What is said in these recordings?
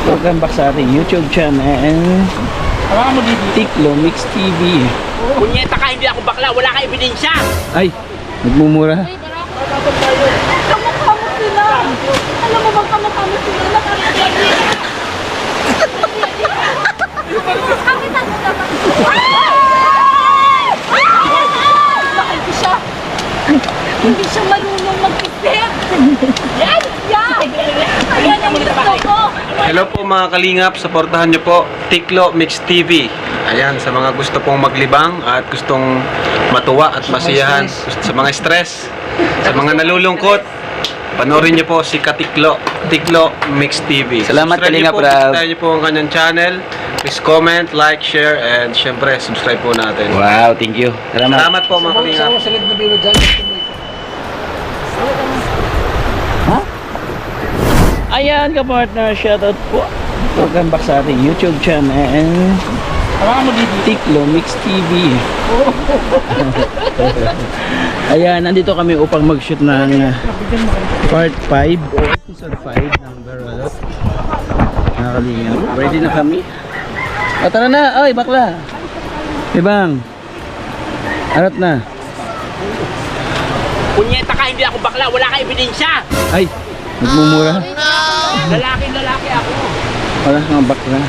Welcome back sa ating YouTube channel. Hawakan mo dito. Tiklo Mix TV. Punyeta ka, hindi ako bakla. Wala ka ebidensya. Ay, nagmumura. Kamukha mo sila. Alam mo bang kamukha mo sila? Nakita siya. Hindi siya marunong magpipit. Yan! Yan! Ayan ang gusto ko. Hello po mga kalingap, supportahan niyo po Tiklo Mix TV. Ayan, sa mga gusto pong maglibang at gustong matuwa at masiyahan, sa mga stress, sa mga nalulungkot, panoorin niyo po si Katiklo, Tiklo Mix TV. Salamat, Subscribe niyo Kalingap po, Rab. bisitahin niyo po ang kanyang channel. Please comment, like, share, and syempre subscribe po natin. Wow, thank you. Salamat. Salamat po mga kalingap. Ayan ka-partner, shoutout po. Welcome back sa ating YouTube channel. Hawakan mo dito. Tiklo Mix TV. Ayan, nandito kami upang mag-shoot ng part 5 o episode 5 ng Baralot. Nakalingan. Ready na kami? O, tara na. Oy, bakla. Ibang. Arat na. Punyeta ka, hindi ako bakla. Wala ka ebidensya. Ay, nagmumura. Lalaki ako. Wala kang bakla.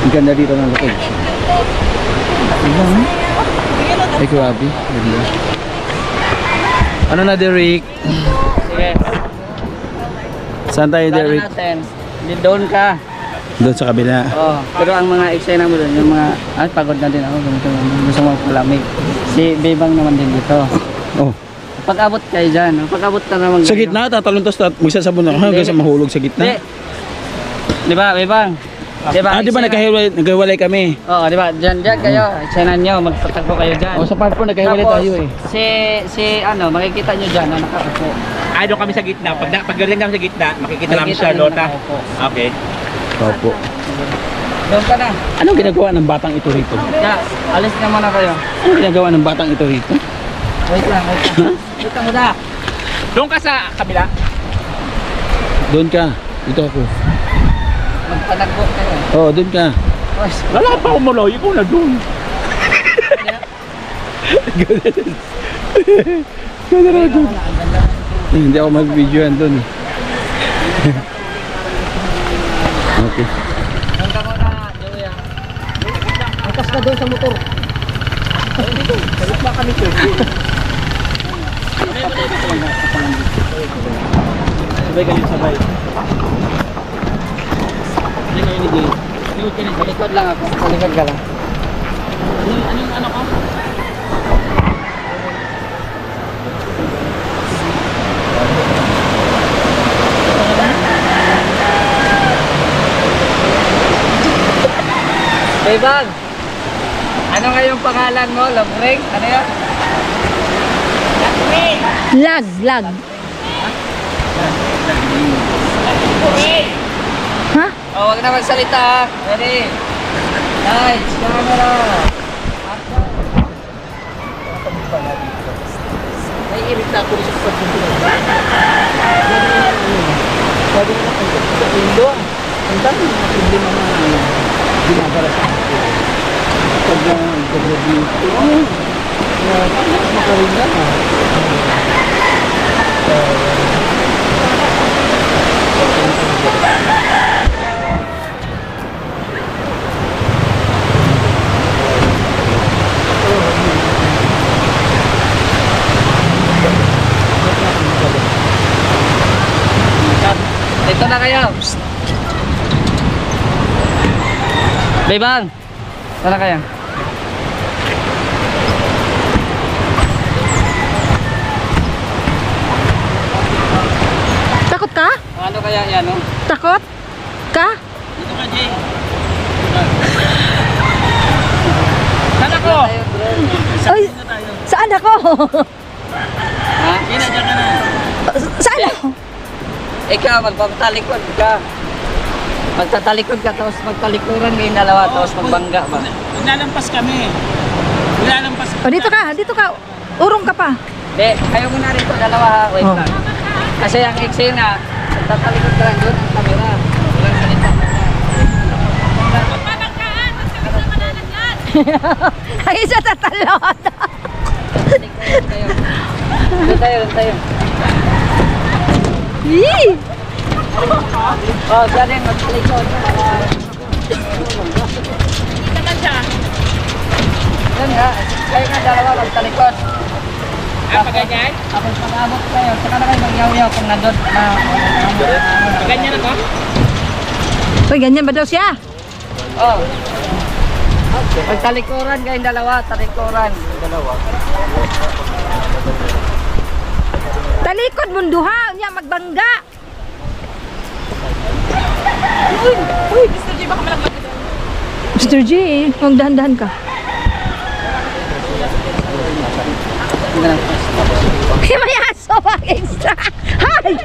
Ang ganda dito ng location. Ay, grabe. Ganda. Ano na, Derek? Sige. Saan tayo, Plano Derek? natin. Di doon ka. Doon sa kabila. Oh, pero ang mga eksena mo doon, yung mga pagod na din ako, ganito, gusto mo malamig. Si Bebang naman din dito. Oh. Pag-abot kayo dyan, pag-abot ka naman. Sa gitna, tatalon tas magsasabon ako hanggang sa mahulog sa Di. gitna. Di ba, Bebang? Di ba? Ah, di ba nagkahiwalay kami? Oo, di ba? Diyan kayo, eksena nyo, magpatagpo kayo dyan. Oh, sa part 4 nagkahiwalay Tapos, tayo eh. makikita nyo dyan na nakaupo. Ay, doon kami sa gitna. Pag galing kami sa gitna, makikita namin siya, Makikita nyo Lota. nakaupo. Okay. Opo. Doon ka na. Anong ginagawa ng batang ito rito? Yeah, alis na muna kayo. Anong ginagawa ng batang ito rito? Wait lang. Wait lang muna. Doon ka sa kabila. Doon ka. Dito ako. Magpanagpo kayo. Oo, doon ka. Boss, Wala pa ako mulo. Ikaw na doon. Ganda na doon. Hindi ako mag-videoan doon. Okay. doon ka muna, Joey. Angkas ka doon sa motor. Salit na kami, sir. Sabay kami sabay. Hindi kayo ni Jay. Sa likod lang ako. Sa likod ka lang. Anong ano ka? Bebang! Ano nga yung pangalan mo? Lomring? Ano yan? Lag. Ha? Oh, wag na magsalita. Ready? Lights, camera. Action. Ay, irita ako sa pagkakas. Sabi na lang sa Indo. Ang dami mga problema na ginagara sa akin. Pag nag-review ko, makarinda na. Dito na kayo. Bebang! Dito na kayo. Takot ka? Ano kaya yan, no? Takot? Ka? Dito ka, Jay. Saan ako? Ay, saan ako? Ha? Dina, dyan ka na. Saan ako? Ikaw, magpapatalikod ka. Magtatalikod ka, tapos magtalikuran ngayon dalawa, tapos magbangga ba? Nalampas kami. Wala nang pas. O, dito ka. Urong ka pa. Hindi, kayo muna rito, dalawa ha. Wait Oh. lang. Kasi ang eksena, na, tatalikod ka lang doon ang camera. Walang salita. Ang isa tatalon. Doon tayo. Yee! Oh, siya din, magtalikod. Yan nga, kayo nga dalawa magtalikod. Paganyan? Tapos pag-abot kayo, saka na kayo magyaw-yaw kung nandun na. Paganyan ako? Uy, ganyan ba daw siya? Oh. Magtalikuran kayong dalawa, talikuran. Talikod munduha, niya magbangga. Uy, Mr. J, baka malaglag ka. Mr. G, huwag dahan-dahan ka. May aso pa extra. Hay!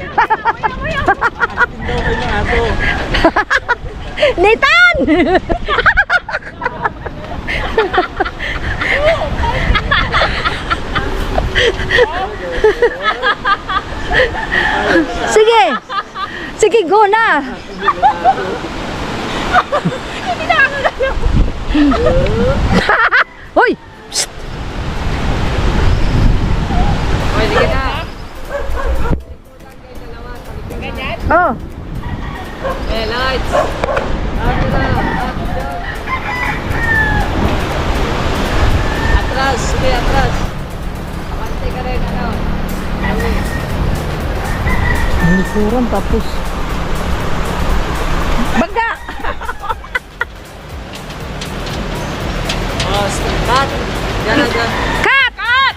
Nathan! Sige. Sige, go na. Hoy! Psst! Okay, sige na. Oh. Okay, lights. Action na. Action. Atras, sige, atras. Abante ka rin, ano. Nikuran tapos. Bangga! Oh, cut. Diyan na, diyan. Cut! Cut!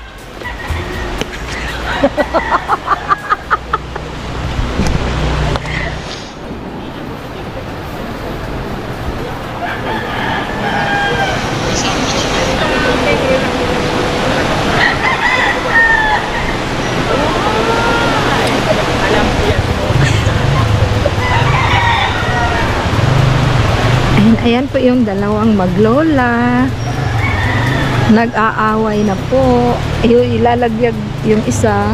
Ayan po yung dalawang maglola. Nag-aaway na po. Ilalagyag yung isa.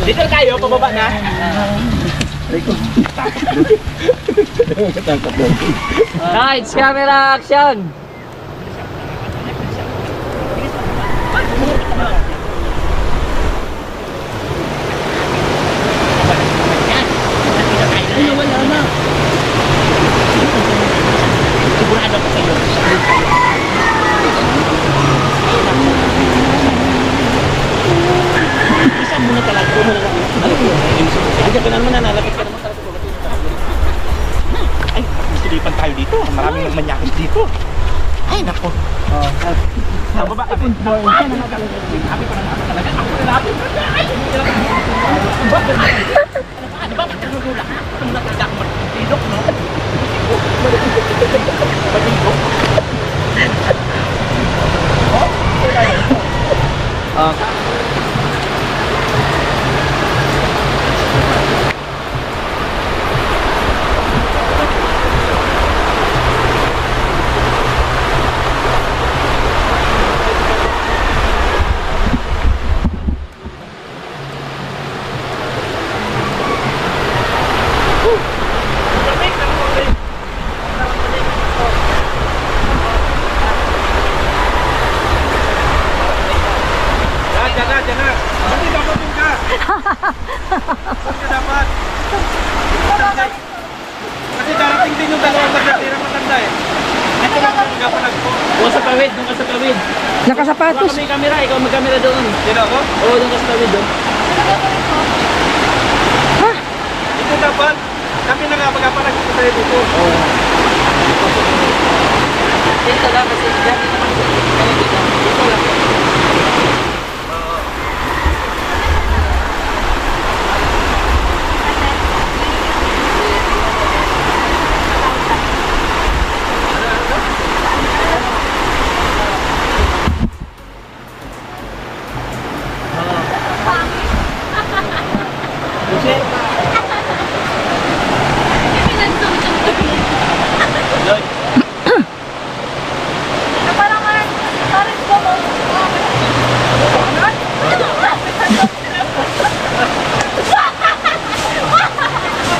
Dito tayo, pababa na. Lights, camera, action. Sigurado ko sa'yo. Isa muna talaga. Andiyan ka na naman, nalapit ka naman talaga. Ay, silipan tayo dito. Maraming manyakis dito. Ay, nako. Nababa kami. Happy pa na talaga. Ako na natin. Ay, di ba? Nagulula ka? Ito muna talaga ako magpilok, no? Magpilok. Diyan na. Hindi dapat doon ka. Hindi dapat. Kasi darating din yung dalawang magkatira matanda eh. Doon sa tawid, doon ka sa tawid. Nakasapatos. Baka may camera, ikaw mag-camera doon. Sino ako? Oo, doon ka sa tawid doon. Ito dapat. Kami na nga magapanag dito tayo dito. Dito lang kasi dati naman dito. Dito lang.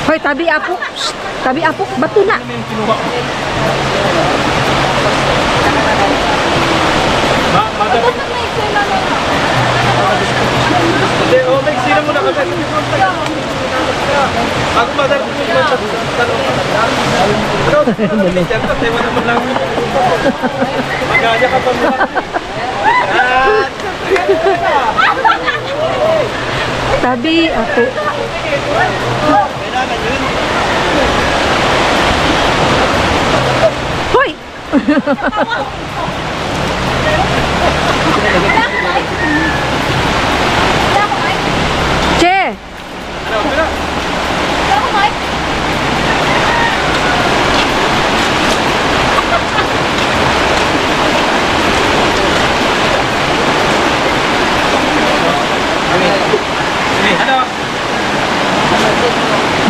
Hoy, tabi apo. Shh, tabi apo, bato na. Hindi, may sino muna kasi. Ako madal ko yung tanong. Tayo naman lang. Magaya ka pa muna. Tabi apo. Hoy! Che!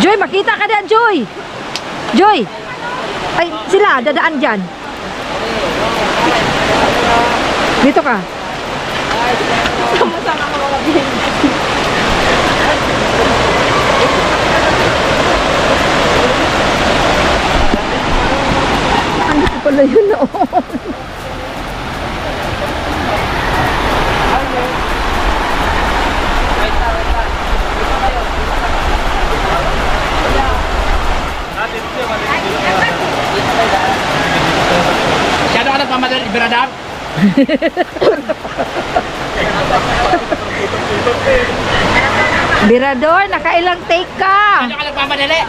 Joy, makita ka na, Joy! Joy! Ay, sila, dadaan dyan. Dito ka. Ano ko pala yun noon? Masyado ka nagmamadali, Beradam. Birador, nakailang take ka? Masyado ka nagmamadali.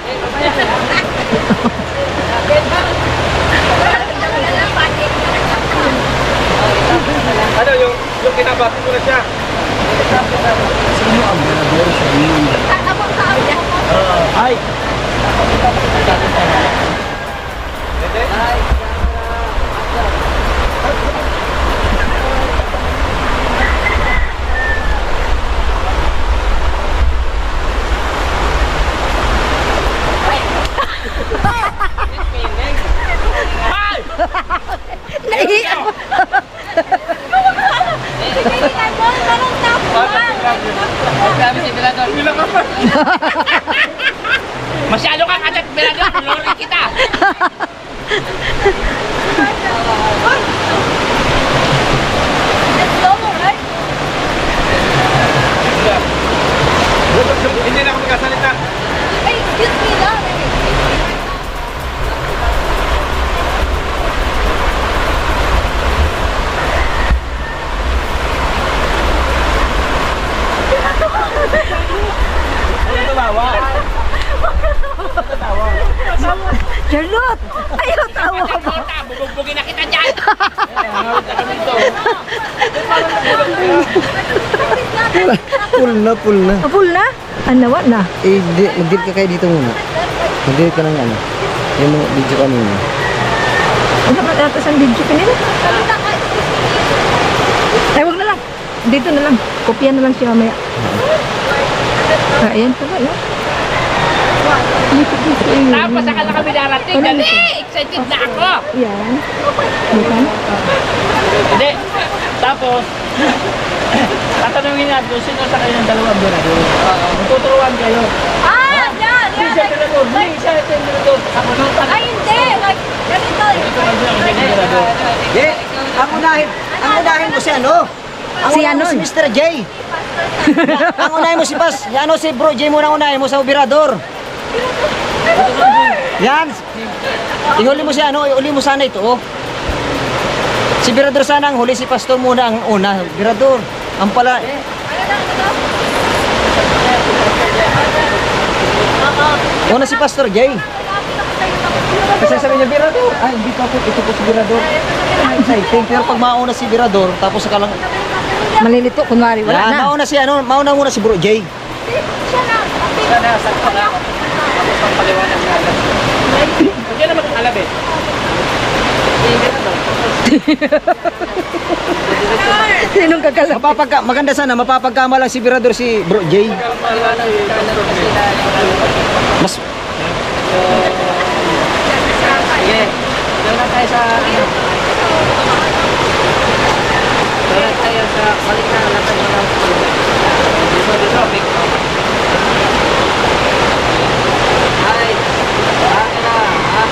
Ano yung kinabati ko na siya? Ay! Naiiyak ko. Grabe si Belador. Masyado ka kagat, Beradam. Lori kita. Hindi na ako magkasalita. Charlotte! Ayaw tawa mo. Bubugbugin na kita dyan. Full na. Full na? Anawa na. Eh, mag-deal ka kayo dito muna. Mag-deal ka ng ano. Yung mga video kanina. Ano ba tatas ang video kanina? Ay, wag na lang. Dito na lang. Kopya na lang siya mamaya. Ayan pala, yun. Tapos saka na kami darating. Dali! Excited na ako. Yan. Bukan? Hindi. Tapos, tatanungin natin sino sa kayo ng dalawang Berador. Magtuturuan kayo. Ah! Yan! Hindi siya Berador. Hindi siya Berador. Ako nung Ay, hindi! Like, ganito. Eh, ang unahin mo si ano? Ang Si unahin mo ano? si Mr. J. Ang unahin mo si Bas. Yan o si Bro J muna ang unahin mo sa Operador. Yan. Ihuli mo si ano, ihuli mo sana ito oh. Si Birador sana ang huli, si Pastor muna ang una. Birador, ang pala. Una si Pastor Jay. Kasi sabi niya, Birador. Ay, hindi pa po. Ito po si Birador. Exciting. Pero pag mauna si Birador, tapos saka lang. Malilito, kunwari, wala Yan, na. mauna si ano, mauna muna si Bro Jay. Diyan naman ang alab eh. Sinong kakalap? Maganda sana, mapapagkama lang si Birador si Bro Jay. Mas, Sige. Doon na tayo sa ano. Doon na tayo sa balik na natin sa dito. Ay. Bakit na? Ah.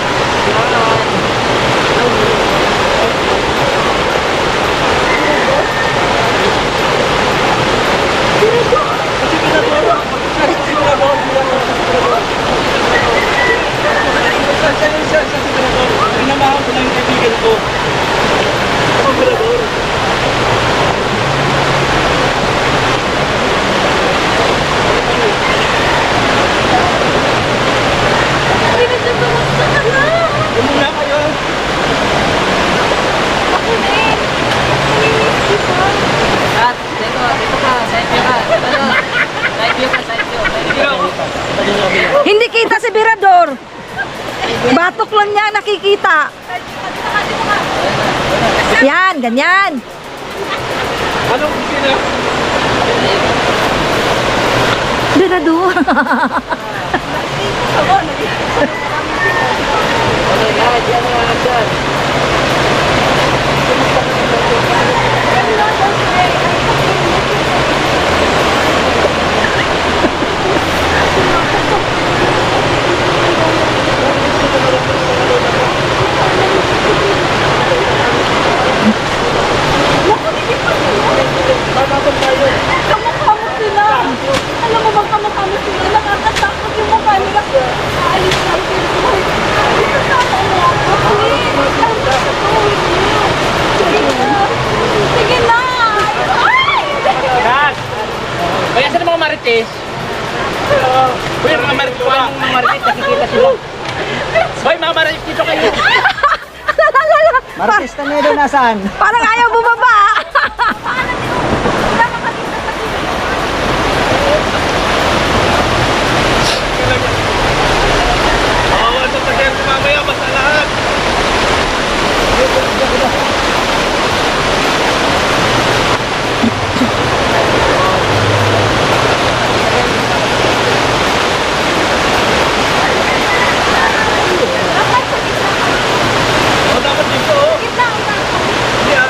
Pinamahan ko na yung kaibigan ko. Ako, Birador. Umuna kayo. At dito ka, side view ka. Side view ka, side view. Hindi kita si Birador. Batok lang niya nakikita. Yan, ganyan. Anong sila? Birador. Okay, guys, yan yung dyan. Kamukha mo sila. Alam mo bang kamukha mo sila? Nakakatakot yung mukha nila. Alis lang sila. Sige na. Ay! Yan! Kaya saan ang mga marites? Uy, mga marites ko. Mga marites, nakikita sila. Hoy, mga marites, dito kayo. Martista niya doon nasaan? Parang ayaw bumaba. Awan sa tagyan ko mamaya, basta lahat. O, dapat dito, oh. Yeah.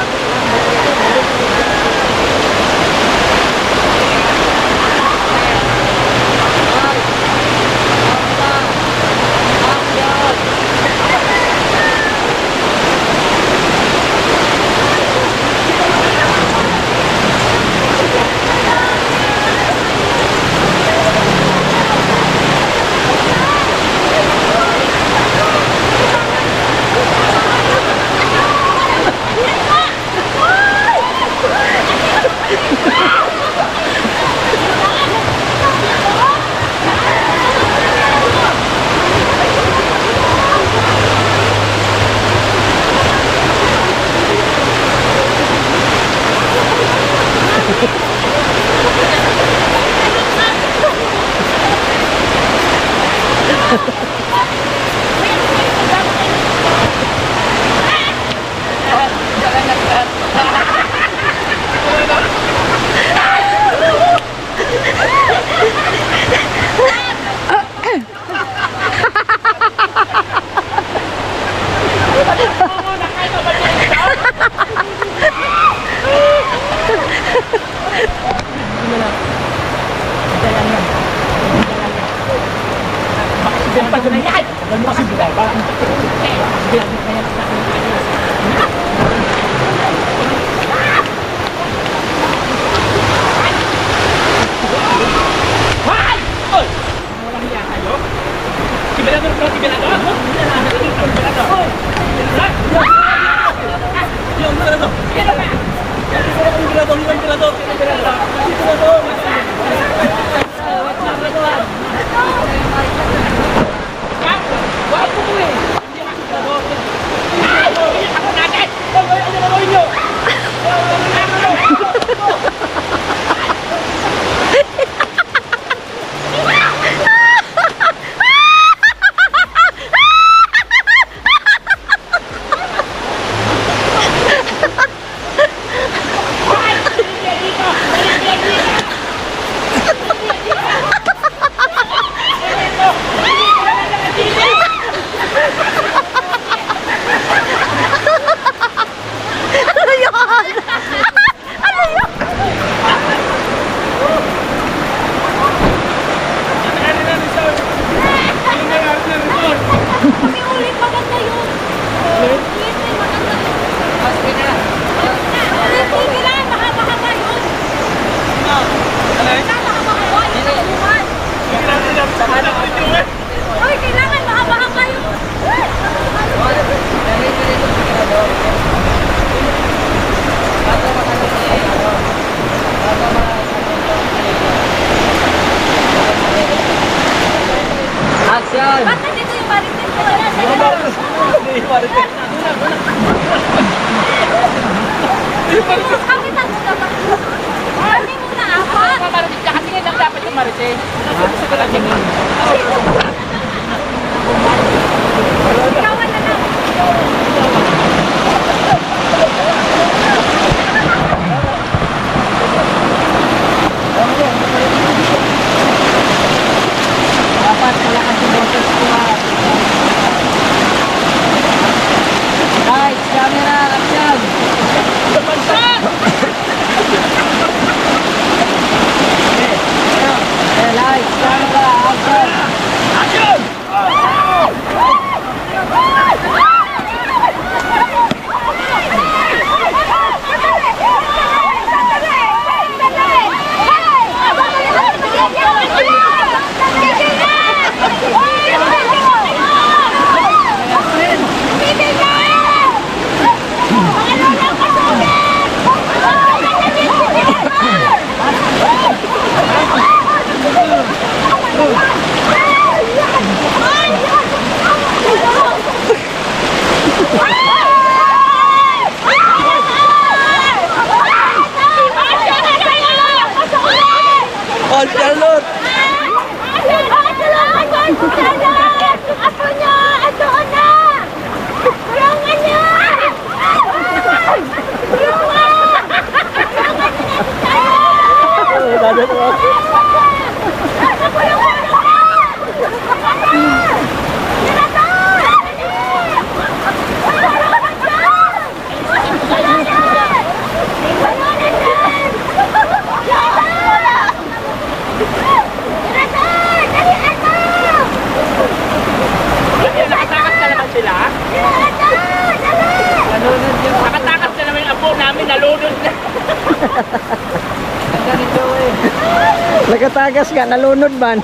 Kami ulit maganda yun. Ulit may maganda yun. Ulit may kailangan mahaba-haba yun. Kailangan mahaba-haba yun. Uy, kailangan mahaba-haba yun. Action! Ba't nandito yung marites ko? Wala sa kami tatlo ba? Kami muna apat. Kasi nga lang dapat yung Marites. Ikawan na lang. Dapat malakas yung boses ko ha. Lights, camera, action! Lights, camera, action! Oh, Charlotte! Nakatakas na naman sila. Nakatakas na naman yung apo namin. Nalunod na. Nagatagas ka, nalunod man.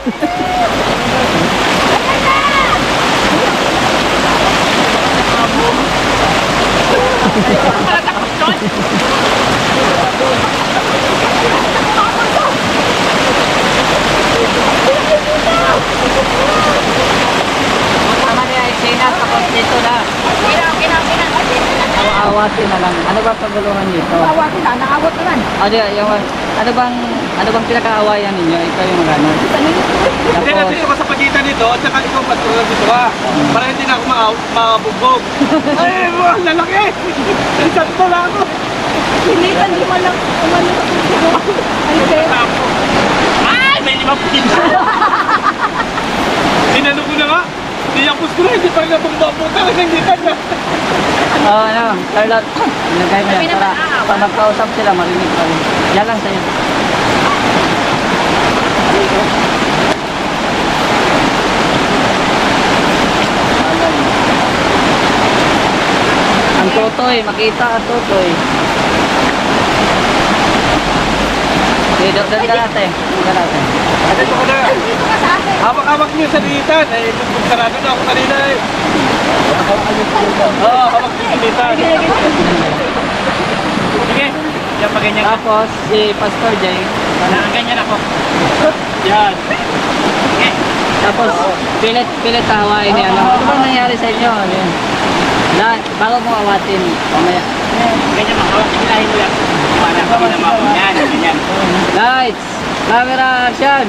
Malatakot doon. Tama niya, eksena tapos dito na. Awatin na lang. Ano ba pagulungan dito? Awatin na, nakawat naman. Ano bang pinaka-awayan ninyo? Ikaw yung ano? Hindi natin ako sa pagitan nito at saka ikaw pastor na dito ha. Para hindi na ako mabugbog. Ay, ang lalaki! Sakto lang ako. Pilitan di man lang umano sa puso. Ay, sir. Ay, may 5 kilo. Inano ko na nga. Niyakos ko na, hindi pa rin nabugbog kasi hindi ka na. Charlotte, nagay mo yan para magkausap sila, marinig pa rin. Yan lang sa'yo. Ang tutoy, makita ang tutoy. Okay, doon ka natin. Doon ka natin. Dito ko na. Dito ka sa akin. Hawak-hawak niyo sa litan. Eh, sarado na ako kanina eh. Oo, hawak niyo sa litan. Sige. Yan pa ganyan. Tapos si Pastor Jay, Nakaganyan ako. Yan. Okay. Tapos, pilit hawain ni ano. Ano bang nangyari sa inyo? Yun. Bago mo awatin, mamaya. Ganyan mga hawak. Hilahin mo yan. Para hindi na mawag. Yan. Ganyan. Lights! Camera, action!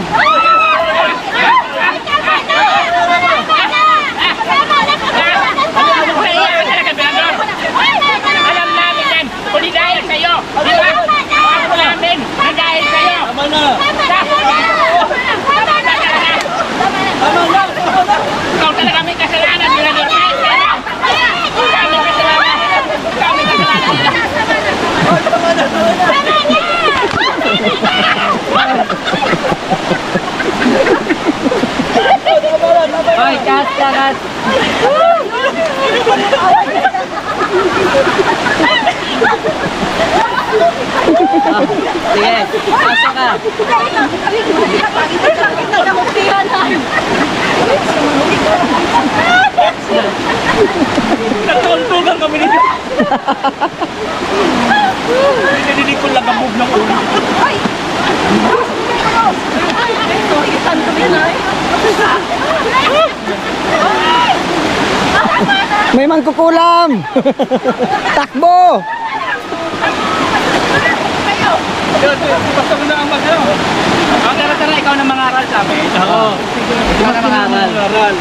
Alam namin yan. Kung di dahil sa'yo. Di ba? Alam namin. Na dahil sa'yo. Tama na! Ikaw talaga may kasalanan. Birador. Kahit kaya. Ikaw may kasalanan. Ikaw may kasalanan nila. Hoy, cut! Sige, pasok ka. Nagtuntugan kami nito. Hindi ko lang kabog ng ulo. May mangkukulam! Takbo! Basta mo na ang mag-ano. Tara, ikaw na mangaral sa amin. Oo. Ikaw na mangaral.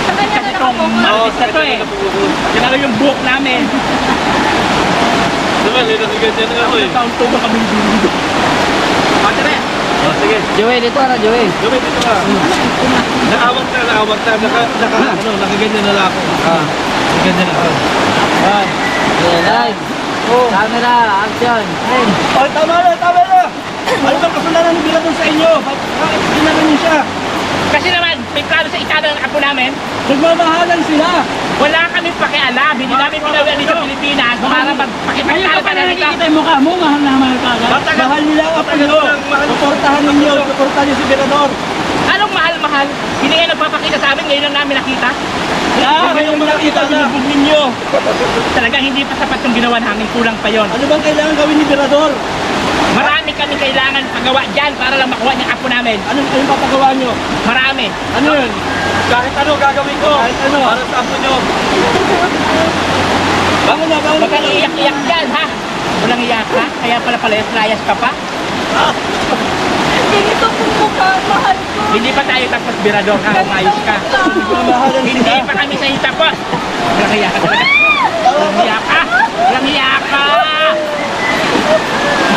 Kasi itong malis na to eh. Yan yung buhok namin. Taon to ba kami dito? Tara. Oh, sige. Joey, dito na, Joey. Gawin dito ka. Naawag na. Nakaganyan na lang ako. Nakaganyan na ako. Okay, lights. Camera, action. Oh, tama na! Ano bang kasalanan ni Birador sa inyo? Bakit ginawa niyo siya? Kasi naman, may plano sa itada ng apo namin. Nagmamahalan sila! Wala kami pakialam. Hindi namin pinawian dito sa Pilipinas para magpakipagkala pa na nila. yung mukha mo, mahal na mahal ka. Mahal nila ang apo nyo! Suportahan ninyo! Suportahan niyo si Birador! Anong mahal-mahal? Hindi nga nagpapakita sa amin, ngayon lang namin nakita. Ngayon mo nakita niyo! ninyo! Talagang hindi pa sapat yung ginawa namin, kulang pa yon. Ano bang kailangan gawin ni Birador? Marami kami kailangan pagawa dyan para lang makuha yung apo namin. Anong papagawa nyo? Marami. Ano yun? Kahit ano gagawin ko. Kahit ano? Para sa apo nyo. Bangon na! Huwag kang iyak-iyak dyan, ha? Walang iyak, ha? Kaya pala layas ka pa. Ganito kung mukha, mahal ko. Hindi pa tayo tapos, Birador, ha? Umayos ka. Nagmamahalan Hindi sila! pa kami sa tapos. Walang iyak ka talaga. Walang iyak ka. Walang iyak ka.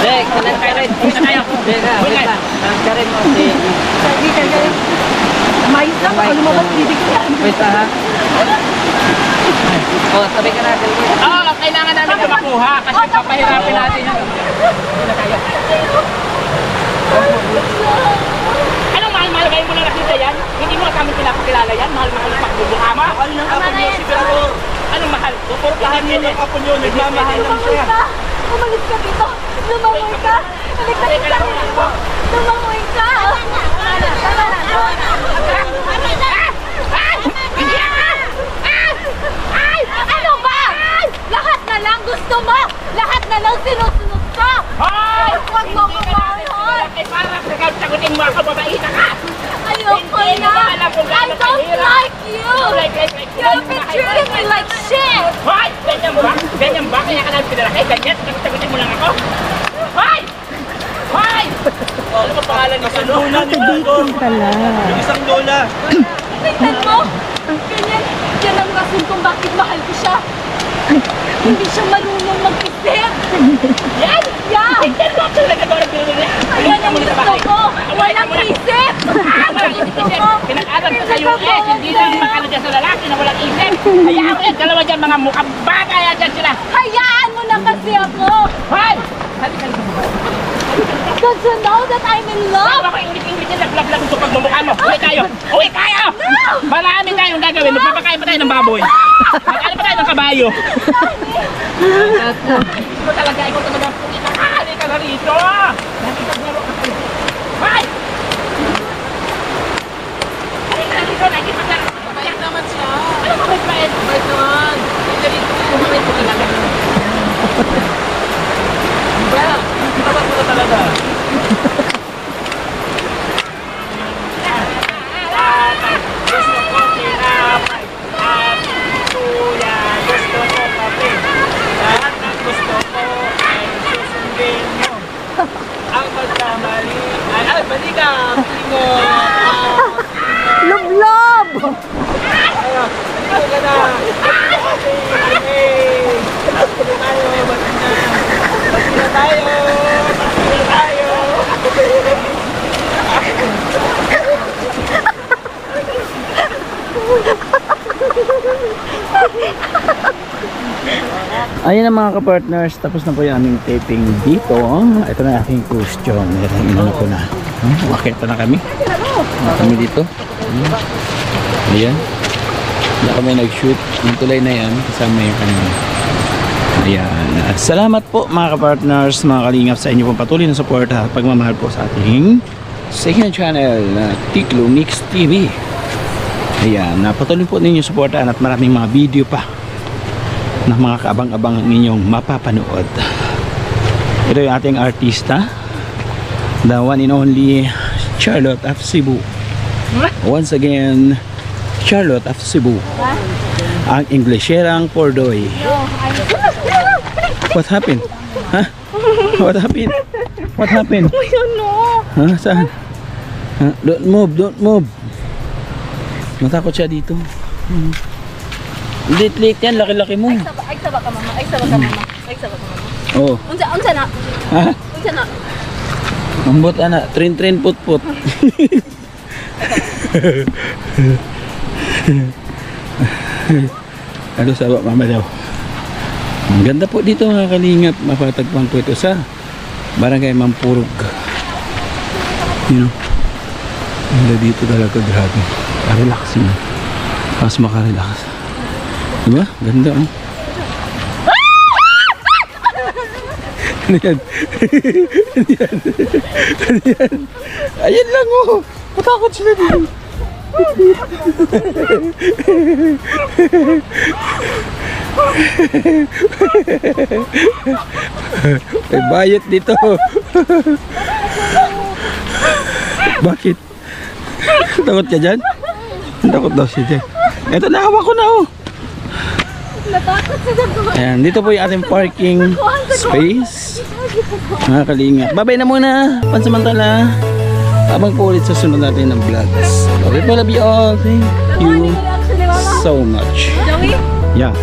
Dek, kanan ka rin. Uwi na tayo. Dek, Uwi wait na. lang. Kanan ka rin mo. Si... Hindi ka ganyan. Mais na, baka lumabas bibig ko yan. Wait lang, ha? Oh, tabi ka na. Oo, kailangan namin ito makuha kasi papahirapin natin yan. Uwi na tayo. Anong mahal-mahal kayo mo lang nakita yan? Hindi mo kami pinapakilala yan? Mahal-mahal yung pagbubuka mo? Mahal ng apo nyo si Birador! Anong mahal? Suportahan niyo ng apo nyo! Nagmamahalan Lumangoy siya! ka! Umalis ka dito! Lumangoy ka! Naligtas ka dito! Lumangoy ka! Ano ba? Lahat na lang gusto mo! Lahat na lang sinusunod ka! Hoy! Huwag mo ko mahal! Eh, parang sagutin mo ako, babaita ka! Ayoko Hindi na! mo alam kung I gaano don't kahirap. like you! Like. You've been treating me like shit! Hoy! Ganyan ba? Ganyan ba? Kaya ka namin pinalaki? Ganyan? Sagutin mo lang ako? Hoy! Hoy! Ano ba pangalan ni Sano? Lola ni Birador! Yung isang lola! Tingnan mo! Ganyan, yan ang rason kung bakit mahal ko siya. Hindi siya marunong mag-isip. Yan! Yan! Tingnan mo ako nagkagawa ng pinunod niya. Ayan ang gusto ko. Walang isip. Walang isip kasi pinag-aral ka sa US. Hindi na makano dyan sa lalaki na walang isip. Hayaan mo yan. Dalawa dyan mga mukhang baka yan dyan sila. Hayaan mo na kasi ako. Hoy! Halika na. Don't you know that I'm in love? Bawa ko English yan. Naglag-lag ito pagmamukha mo. Uwi tayo. Uwi tayo! Marami tayong gagawin. Magpapakain pa tayo ng baboy. Mag-ano pa tayo ng kabayo. Ikaw talaga. Ikaw talaga. Halika na rito. Hoy! Halika na rito. Nakikipagla. Mabait naman siya. Ano mabait? Mabait naman. Halika rito. Mabait ko talaga. Well, mabait ko talaga. ka. Piling mo. Lublob! Dito ka na. Hey. Bati na tayo. Bati na. Bati na tayo. Bati na tayo. Ayun na mga ka-partners, tapos na po yung aming taping dito. Ito na aking costume. Inano ko na. Makita na kami. Kami dito. Ayan. Wala kami nag-shoot. Yung tulay na yan, kasama yung kanina. Ayan. Salamat po mga ka-partners, mga kalingap sa inyo pong patuloy na support at pagmamahal po sa ating second channel na Tiklo Mix TV. Ayan. Patuloy po ninyo supportan at maraming mga video pa na mga kaabang-abang ninyong mapapanood. Ito yung ating artista, the one and only Charlotte of Cebu. Once again, Charlotte of Cebu, ang Ingleserang Pordoy. What happened? Huh? What happened? What happened? Huh? Saan? Don't move, don't move. Natakot siya dito. Lit-lit yan, laki-laki mo. Ay, saba ka, mama. Ay, saba ka, mama. Ay, saba ka, mama. Oh. Unsa na? Ha? Unsa na? Mambot ana, trin-trin put-put. Ano sabi mama daw? Ang ganda po dito mga kalingap. Mapatagpang po ito sa Barangay Mampurog. You know, ganda dito talaga, grabe. Relaxing. Mas makarelax. Diba? Ganda oh. Ano yan? Ano yan? Ano yan? Ayan lang oh. Matakot sila dito. May bayat dito. Bakit? Takot ka dyan? Takot daw siya dyan. Ito, nahawak ko na oh. Natakot sa dagwa. Ayan, dito po yung ating parking space. Mga kalingap. Babay na muna. Pansamantala. Abang po ulit sa sunod natin ng vlogs. Okay po, love you all. Thank you so much. Joey? Yeah.